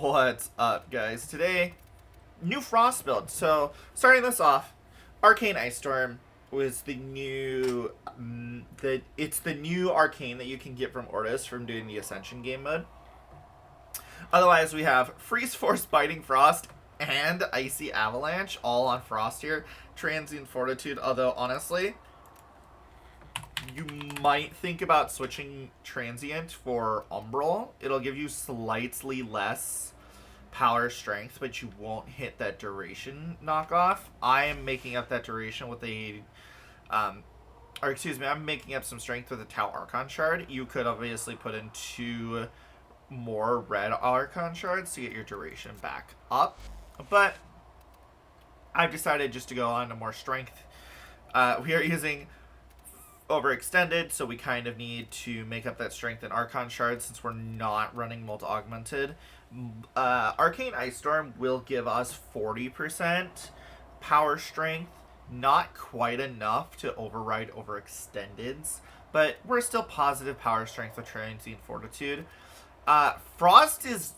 What's up, guys? Today, new Frost build. So, starting this off, Arcane Ice Storm was the new, it's the new Arcane that you can get from Ortis from doing the Ascension game mode. Otherwise, we have Freeze Force Biting Frost and Icy Avalanche all on Frost here. Transient Fortitude, although honestly, you might think about switching Transient for Umbral. It'll give you slightly less power strength, but you won't hit that duration knockoff. I am making up that duration with I'm making up some strength with a Tau Archon Shard. You could obviously put in 2 more red Archon Shards to get your duration back up, but I've decided just to go on to more strength. We are using overextended, so we kind of need to make up that strength in Archon Shards since we're not running multi-augmented. Arcane Ice Storm will give us 40% power strength, not quite enough to override overextendeds, but we're still positive power strength with Transient Fortitude. Frost is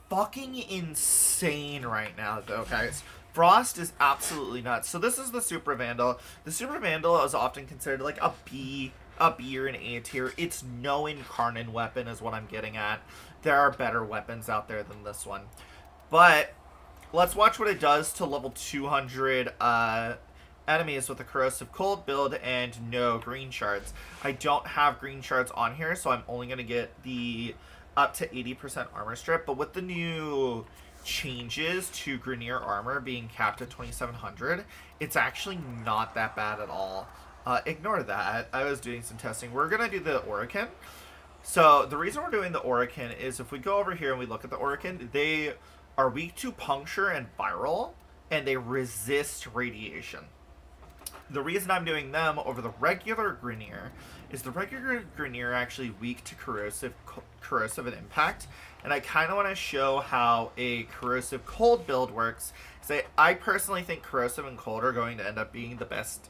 fucking insane right now, though, guys. Frost is absolutely nuts. So this is the Super Vandal. The Super Vandal is often considered like a B or an A tier. It's no incarnate weapon is what I'm getting at. There are better weapons out there than this one. But let's watch what it does to level 200 enemies with a Corrosive Cold build and no green shards. I don't have green shards on here, so I'm only going to get the up to 80% armor strip. But with the new changes to Grenier armor being capped at 2700, it's actually not that bad at all. Ignore that. I was doing some testing. We're going to do the Orakin. So the reason we're doing the Orakin is if we go over here and we look at the Orakin, they are weak to puncture and viral, and they resist radiation. The reason I'm doing them over the regular Grenier is the regular Grenier actually weak to corrosive and impact, and I kind of want to show how a corrosive cold build works. Because I personally think corrosive and cold are going to end up being the best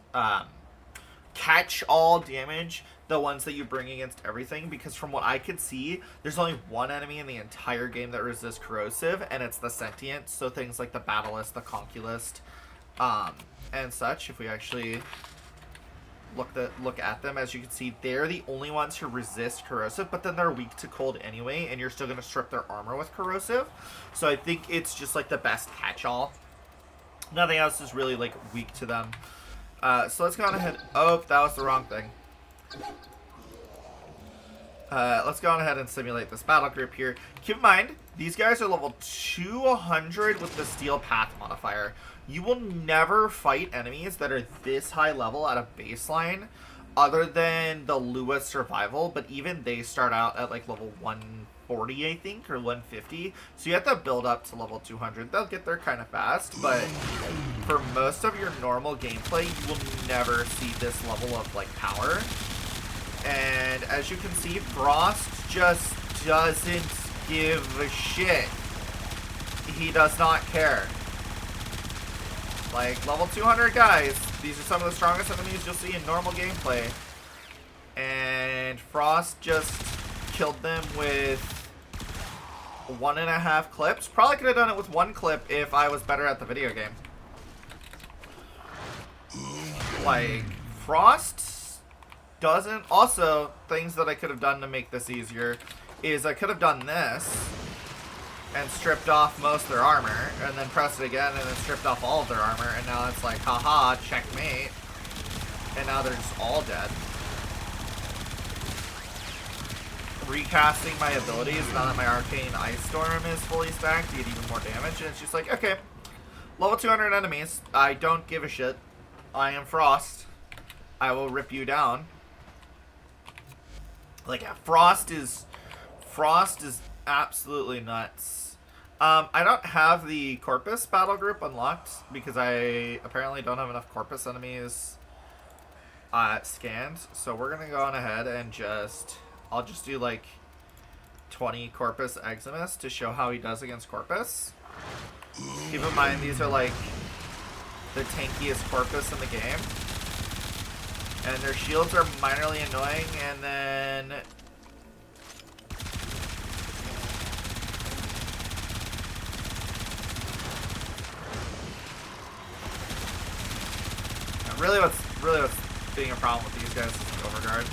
catch-all damage, the ones that you bring against everything, because from what I could see, there's only one enemy in the entire game that resists corrosive, and it's the Sentient, so things like the Battlist, the Conquilist, and such. If we actually look at them, as you can see, they're the only ones who resist corrosive, but then they're weak to cold anyway, and you're still going to strip their armor with corrosive. So I think it's just like the best catch-all. Nothing else is really like weak to them. So let's go on ahead. Oh, that was the wrong thing. Let's go on ahead and simulate this battle group here. Keep in mind, these guys are level 200 with the Steel Path modifier. You will never fight enemies that are this high level at a baseline other than the Lua Survival, but even they start out at like level 140, I think, or 150. So you have to build up to level 200. They'll get there kind of fast, but for most of your normal gameplay, you will never see this level of like power. And as you can see, Frost just doesn't give a shit. He does not care. Like, level 200 guys, these are some of the strongest enemies you'll see in normal gameplay. And Frost just killed them with 1.5 clips. Probably could have done it with 1 clip if I was better at the video game. Like, Frost doesn't... Also, things that I could have done to make this easier is I could have done this and stripped off most of their armor, and then pressed it again, and then stripped off all of their armor, and now it's like, haha, checkmate. And now they're just all dead. Recasting my abilities now that my Arcane Ice Storm is fully stacked to get even more damage, and it's just like, okay, level 200 enemies, I don't give a shit. I am Frost. I will rip you down. Like, Frost is absolutely nuts. I don't have the Corpus battle group unlocked because I apparently don't have enough Corpus enemies scanned. So we're gonna go on ahead and I'll just do like 20 Corpus Eximus to show how he does against Corpus. Keep in mind, these are like the tankiest Corpus in the game. And their shields are minorly annoying, and then Really what's being a problem with these guys is the overguard.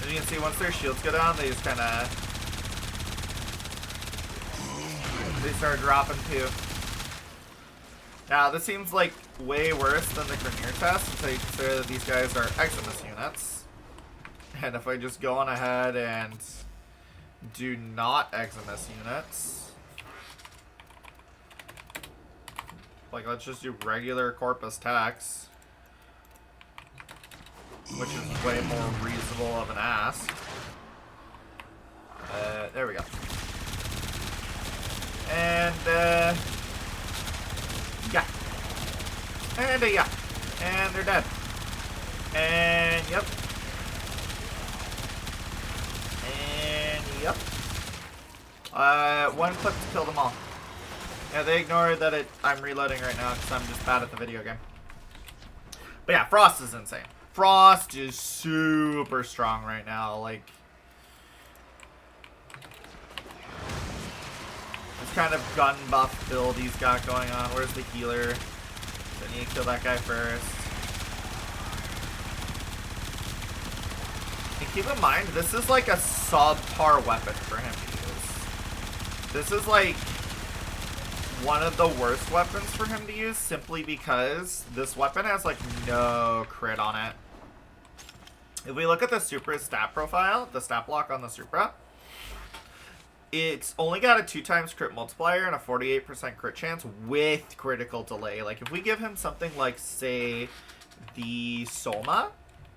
As you can see, once their shields go down, they just kind of... They start dropping too. Now, this seems like way worse than the Grineer test, until you consider that these guys are Eximus units. And if I just go on ahead and do not Eximus units, like let's just do regular Corpus Tex, which is way more reasonable of an ask. There we go. And, yeah. And, yeah. And they're dead. And, yep. And, yep. One clip to kill them all. Yeah, they ignored that I'm reloading right now because I'm just bad at the video game. But yeah, Frost is insane. Frost is super strong right now. Like, this kind of gun buff build he's got going on. Where's the healer? So I need to kill that guy first. And keep in mind, this is like a subpar weapon for him to use. This is like one of the worst weapons for him to use, simply because this weapon has like no crit on it. If we look at the Supra stat profile, the stat block on the Supra, it's only got a 2x crit multiplier and a 48% crit chance with critical delay. Like if we give him something like, say, the Soma,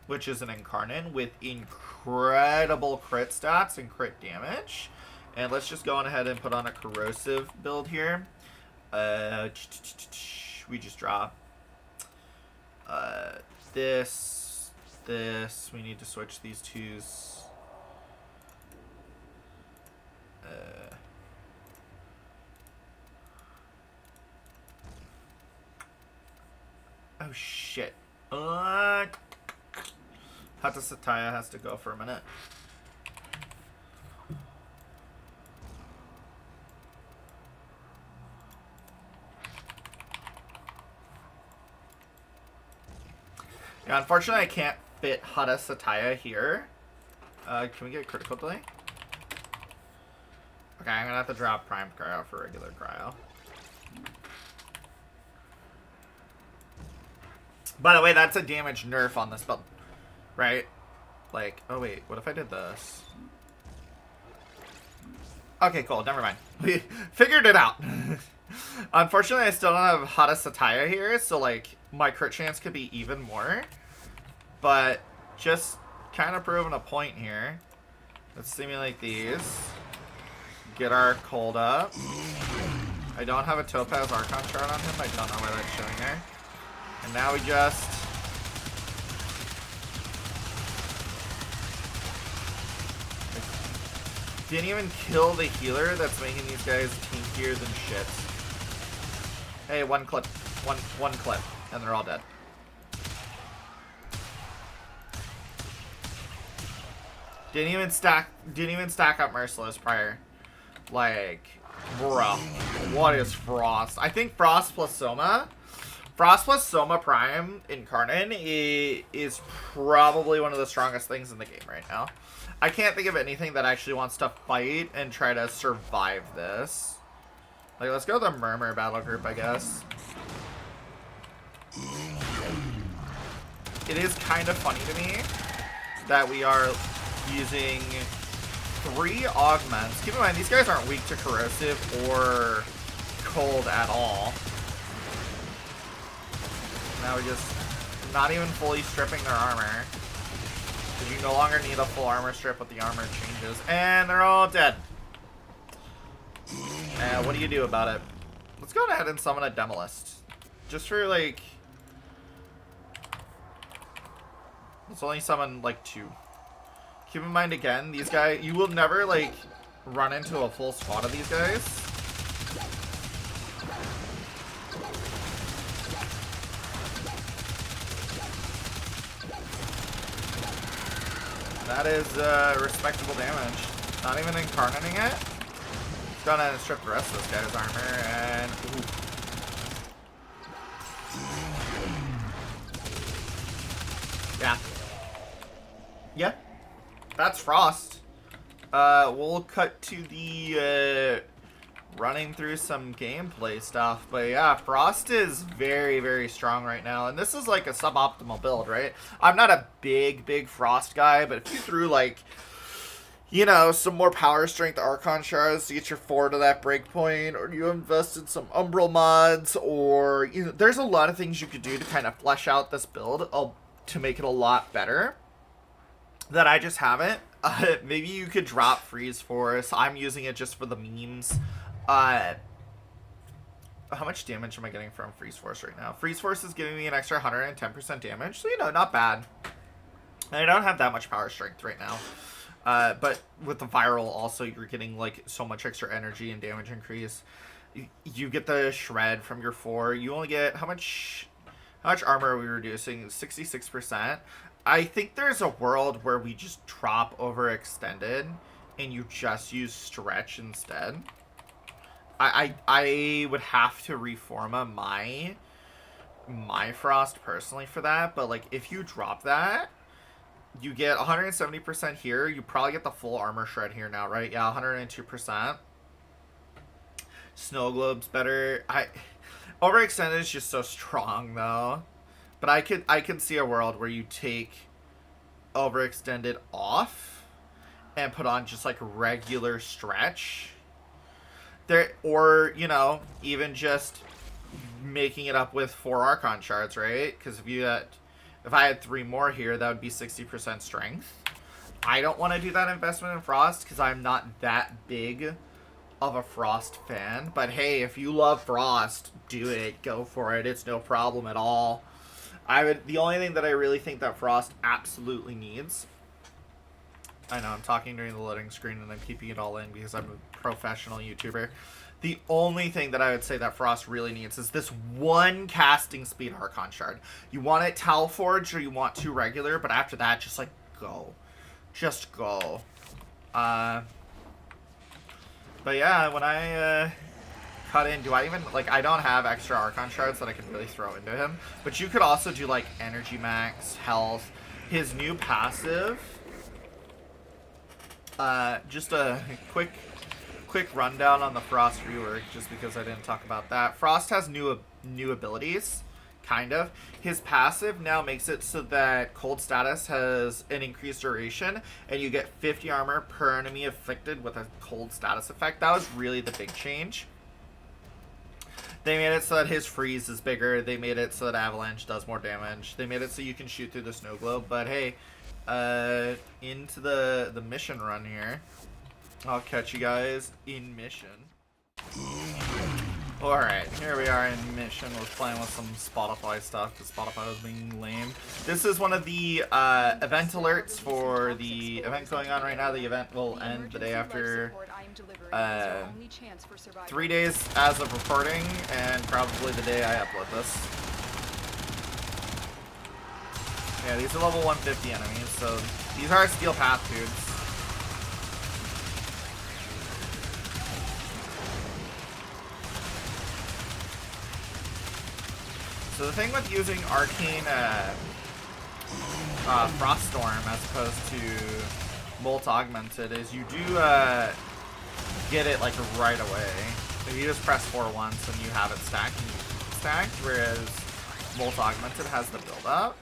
which is an Incarnate with incredible crit stats and crit damage, and let's just go on ahead and put on a corrosive build here. We just drop this, we need to switch these twos. Oh shit. Hata Sataya has to go for a minute. Yeah, unfortunately I can't fit Hata Sataya here. Can we get a critical delay? Okay, I'm gonna have to drop Prime Cryo for regular Cryo. By the way, that's a damage nerf on this build, right? Like, oh wait, what if I did this? Okay, cool, never mind. We figured it out. Unfortunately, I still don't have Hata Sataya here, so like, my crit chance could be even more. But, just kind of proving a point here. Let's simulate these. Get our cold up. I don't have a Topaz Archon shard on him. I don't know why that's showing there. And now we just... didn't even kill the healer that's making these guys tankier than shit. Hey, one clip. One clip. And they're all dead. Didn't even stack up Merciless prior. Like, bro, what is Frost? I think Frost plus Soma Prime Incarnate is probably one of the strongest things in the game right now. I can't think of anything that actually wants to fight and try to survive this. Like, let's go with the Murmur battle group, I guess. It is kind of funny to me that we are using 3 augments. Keep in mind, these guys aren't weak to corrosive or cold at all. Now we're just not even fully stripping their armor, because you no longer need a full armor strip with the armor changes. And they're all dead. And what do you do about it? Let's go ahead and summon a Demolist. Just for, like... let's only summon, like, 2. Keep in mind, again, these guys... you will never, like, run into a full squad of these guys. That is respectable damage. Not even incarnating it. It's gonna strip the rest of this guy's armor and... ooh. Yeah. Yeah. That's Frost. We'll cut to the running through some gameplay stuff, but yeah, Frost is very, very strong right now, and this is like a suboptimal build, right? I'm not a big Frost guy, but if you threw like, you know, some more power strength Archon shards to get your 4 to that breakpoint, or you invested some Umbral mods, or, you know, there's a lot of things you could do to kind of flesh out this build to make it a lot better that I just haven't. Maybe you could drop Freeze Force. I'm using it just for the memes. How much damage am I getting from Freeze Force right now? Freeze Force is giving me an extra 110% damage, so, you know, not bad. And I don't have that much power strength right now. But with the viral also, you're getting like so much extra energy and damage increase. You get the shred from your 4. You only get how much armor are we reducing? 66%. I think there's a world where we just drop overextended and you just use stretch instead. I would have to reforma my Frost personally for that, but like if you drop that, you get 170% here. You probably get the full armor shred here now, right? Yeah, 102%. Snow Globe's better. Overextended is just so strong though. But I could see a world where you take overextended off and put on just like regular stretch. There, or, you know, even just making it up with 4 Archon shards, right? Because if I had 3 more here, that would be 60% strength. I don't want to do that investment in Frost because I'm not that big of a Frost fan. But hey, if you love Frost, do it. Go for it. It's no problem at all. The only thing that I really think that Frost absolutely needs. I know I'm talking during the loading screen and I'm keeping it all in because I'm a professional YouTuber. The only thing that I would say that Frost really needs is this 1 casting speed Archon shard. You want it Tal Forge or you want 2 regular, but after that, just like go. Just go. But yeah, when I cut in, do I even, like, I don't have extra Archon shards that I can really throw into him. But you could also do like Energy Max, Health, his new passive. Just a quick rundown on the Frost rework, just because I didn't talk about that. Frost has new abilities, kind of. His passive now makes it so that cold status has an increased duration, and you get 50 armor per enemy afflicted with a cold status effect. That was really the big change. They made it so that his freeze is bigger. They made it so that avalanche does more damage. They made it so you can shoot through the snow globe. But hey, into the mission run here. I'll catch you guys in mission. Alright, here we are in mission. We're playing with some Spotify stuff because Spotify was being lame. This is one of the event alerts for the event going on right now. The event will end the day after 3 days as of recording, and probably the day I upload this. Yeah, these are level 150 enemies, so these are Steel Path dudes. So the thing with using Arcane Froststorm as opposed to Molt Augmented is you do get it like right away. If you just press 4 once and you have it stacked, and you stacked, whereas Molt Augmented has the build up.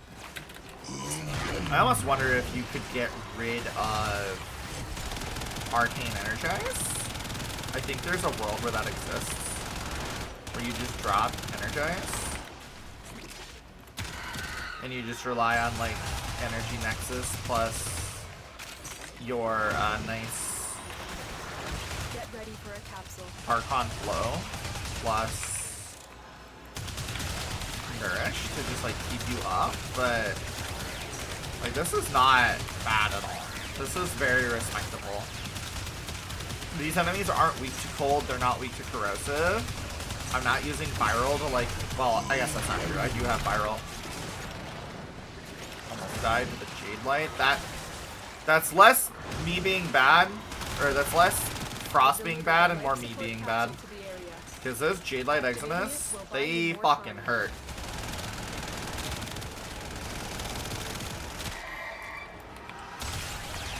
I almost wonder if you could get rid of Arcane Energize. I think there's a world where that exists, where you just drop Energize and you just rely on like Energy Nexus plus your nice Get ready for a capsule. Archon Flow plus Nourish to just like keep you up, but like this is not bad at all. This is very respectable. These enemies aren't weak to cold, they're not weak to corrosive. I'm not using viral to like, well, I guess that's not true. I do have viral. Almost died to the Jade Light. That's less me being bad, or that's less Frost being bad and more me being bad. Because those Jade Light Eximus, they fucking hurt.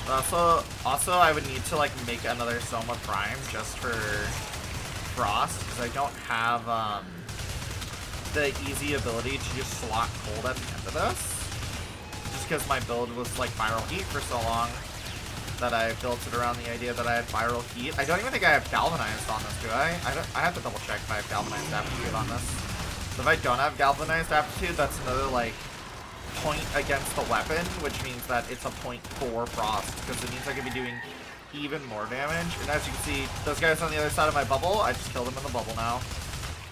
Also, I would need to like make another Soma Prime just for Frost because I don't have the easy ability to just slot cold at the end of this. Just because my build was like viral heat for so long that I built it around the idea that I had viral heat. I don't even think I have galvanized on this, do I? I have to double check if I have galvanized aptitude on this. So if I don't have galvanized aptitude, that's another like point against the weapon, which means that it's a point for Frost, because it means I could be doing even more damage. And as you can see, those guys on the other side of my bubble, I just killed them in the bubble now.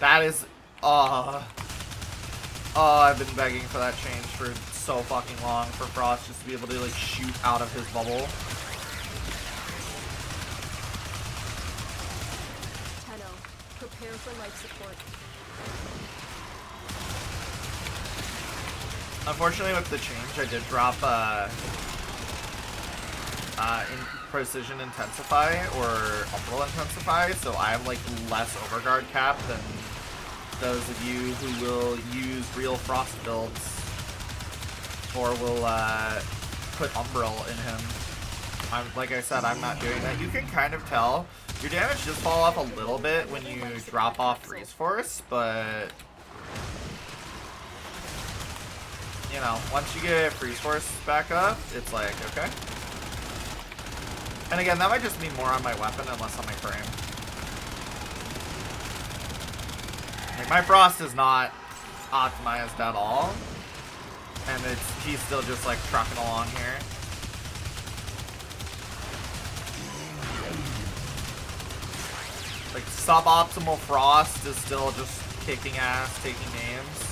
That is, I've been begging for that change for so fucking long for Frost, just to be able to like shoot out of his bubble. Prepare for life support. Unfortunately, with the change, I did drop in Precision Intensify or Umbral Intensify, so I have like less overguard cap than those of you who will use real Frost builds or will put Umbral in him. Like I said, I'm not doing that. You can kind of tell. Your damage does fall off a little bit when you drop off Freeze Force, but you know, once you get Freeze Force back up, it's like, okay. And again, that might just mean more on my weapon and less on my frame. Like, my Frost is not optimized at all, and he's still just like trucking along here. Like, suboptimal Frost is still just kicking ass, taking names.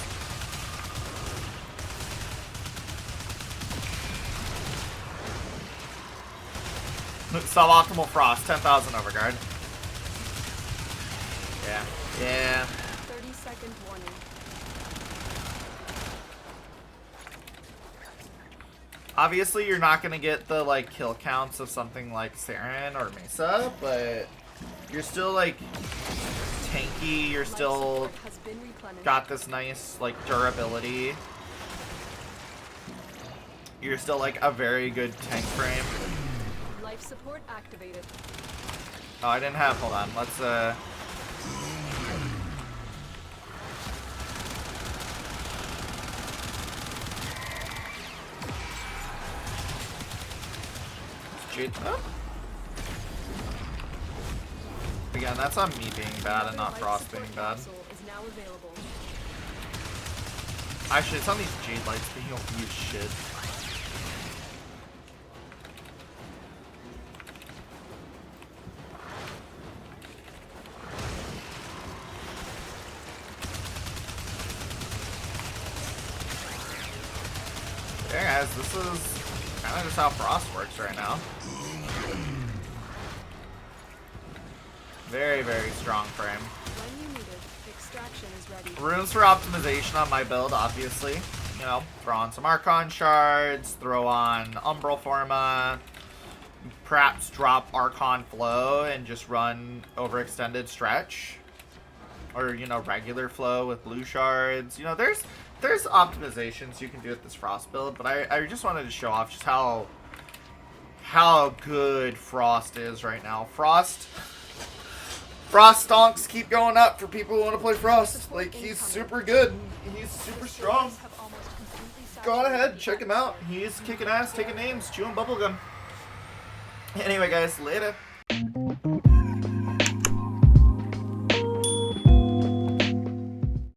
Suboptimal Frost, 10,000 overguard. Yeah. Yeah. 30-second warning. Obviously, you're not going to get the, like, kill counts of something like Saren or Mesa, but you're still, like, tanky. You're still got this nice, like, durability. You're still, like, a very good tank frame. Life support activated. Oh, I didn't have, hold on. Let's, Jade, oh. Again, that's on me being bad and not Frost being bad. Actually, it's on these Jade Lights being a weird shit. Yeah, guys, this is kind of just how Frost works right now. Very, very strong frame. When you need it, extraction is ready. Runes for optimization on my build, obviously. You know, throw on some Archon shards, throw on Umbral Forma, perhaps drop Archon Flow and just run overextended stretch. Or, you know, regular flow with blue shards. You know, there's optimizations you can do with this Frost build, but I just wanted to show off just how good Frost is right now. Frost stonks keep going up for people who want to play Frost. Like, he's super good. He's super strong. Go on ahead, check him out. He's kicking ass, taking names, chewing bubblegum. Anyway, guys, later.